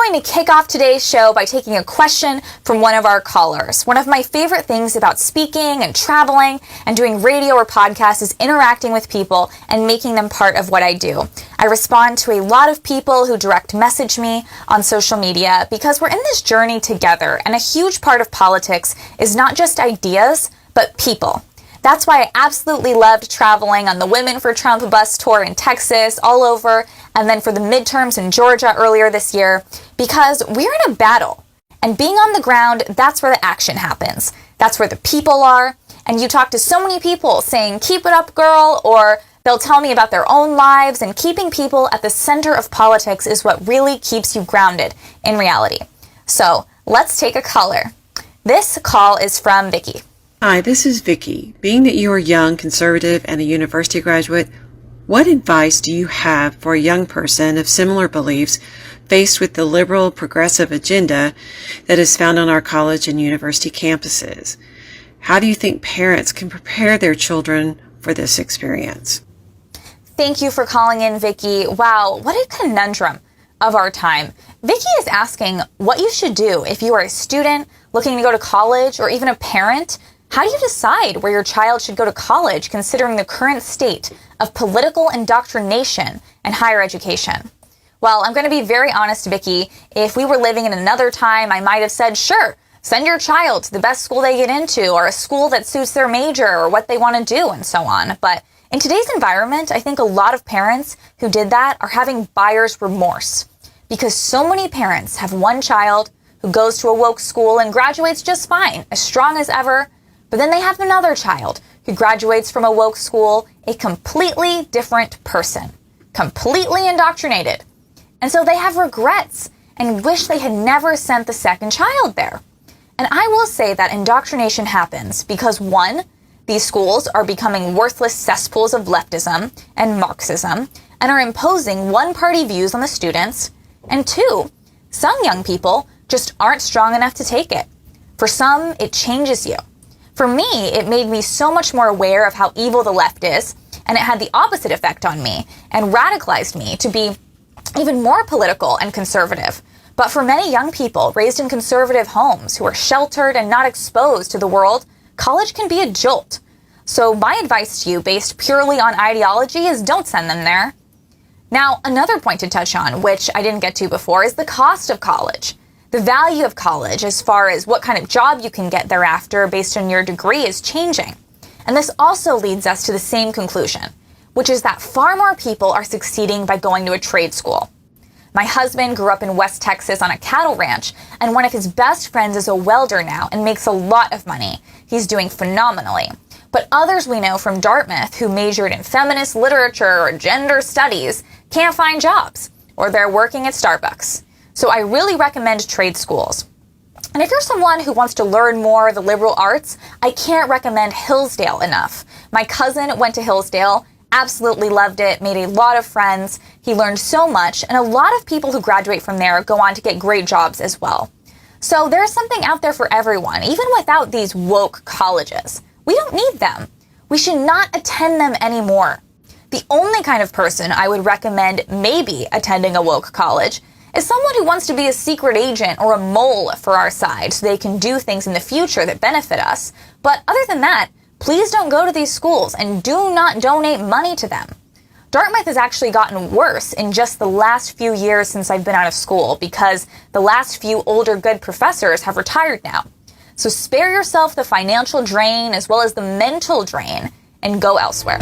going to kick off today's show by taking a question from one of our callers. One of my favorite things about speaking and traveling and doing radio or podcasts is interacting with people and making them part of what I do. I respond to a lot of people who direct message me on social media because we're in this journey together, and a huge part of politics is not just ideas, but people. That's why I absolutely loved traveling on the Women for Trump bus tour in Texas, all over, and then for the midterms in Georgia earlier this year, because we're in a battle. And being on the ground, that's where the action happens. That's where the people are. And you talk to so many people saying, "Keep it up, girl," or they'll tell me about their own lives, and keeping people at the center of politics is what really keeps you grounded in reality. So let's take a caller. This call is from Vicky. Hi, this is Vicky. Being that you are young, conservative, and a university graduate, what advice do you have for a young person of similar beliefs faced with the liberal progressive agenda that is found on our college and university campuses? How do you think parents can prepare their children for this experience? Thank you for calling in, Vicky. Wow, what a conundrum of our time. Vicky is asking what you should do if you are a student looking to go to college, or even a parent. How do you decide where your child should go to college considering the current state of political indoctrination and higher education? Well, I'm going to be very honest, Vicky. If we were living in another time, I might have said, sure, send your child to the best school they get into, or a school that suits their major or what they want to do, and so on. But in today's environment, I think a lot of parents who did that are having buyer's remorse, because so many parents have one child who goes to a woke school and graduates just fine, as strong as ever. But then they have another child who graduates from a woke school, a completely different person, completely indoctrinated. And so they have regrets and wish they had never sent the second child there. And I will say that indoctrination happens because, one, these schools are becoming worthless cesspools of leftism and Marxism and are imposing one-party views on the students. And two, some young people just aren't strong enough to take it. For some, it changes you. For me, it made me so much more aware of how evil the left is, and it had the opposite effect on me and radicalized me to be even more political and conservative. But for many young people raised in conservative homes who are sheltered and not exposed to the world, college can be a jolt. So my advice to you, based purely on ideology, is don't send them there. Now, another point to touch on, which I didn't get to before, is the cost of college. The value of college, as far as what kind of job you can get thereafter based on your degree, is changing. And this also leads us to the same conclusion, which is that far more people are succeeding by going to a trade school. My husband grew up in West Texas on a cattle ranch, and one of his best friends is a welder now and makes a lot of money. He's doing phenomenally. But others we know from Dartmouth who majored in feminist literature or gender studies can't find jobs, or they're working at Starbucks. So I really recommend trade schools. And if you're someone who wants to learn more of the liberal arts, I can't recommend Hillsdale enough. My cousin went to Hillsdale, absolutely loved it, made a lot of friends. He learned so much, and a lot of people who graduate from there go on to get great jobs as well. So there's something out there for everyone, even without these woke colleges. We don't need them. We should not attend them anymore. The only kind of person I would recommend maybe attending a woke college is someone who wants to be a secret agent or a mole for our side so they can do things in the future that benefit us. But other than that, please don't go to these schools and do not donate money to them. Dartmouth has actually gotten worse in just the last few years since I've been out of school because the last few older good professors have retired now. So spare yourself the financial drain as well as the mental drain and go elsewhere.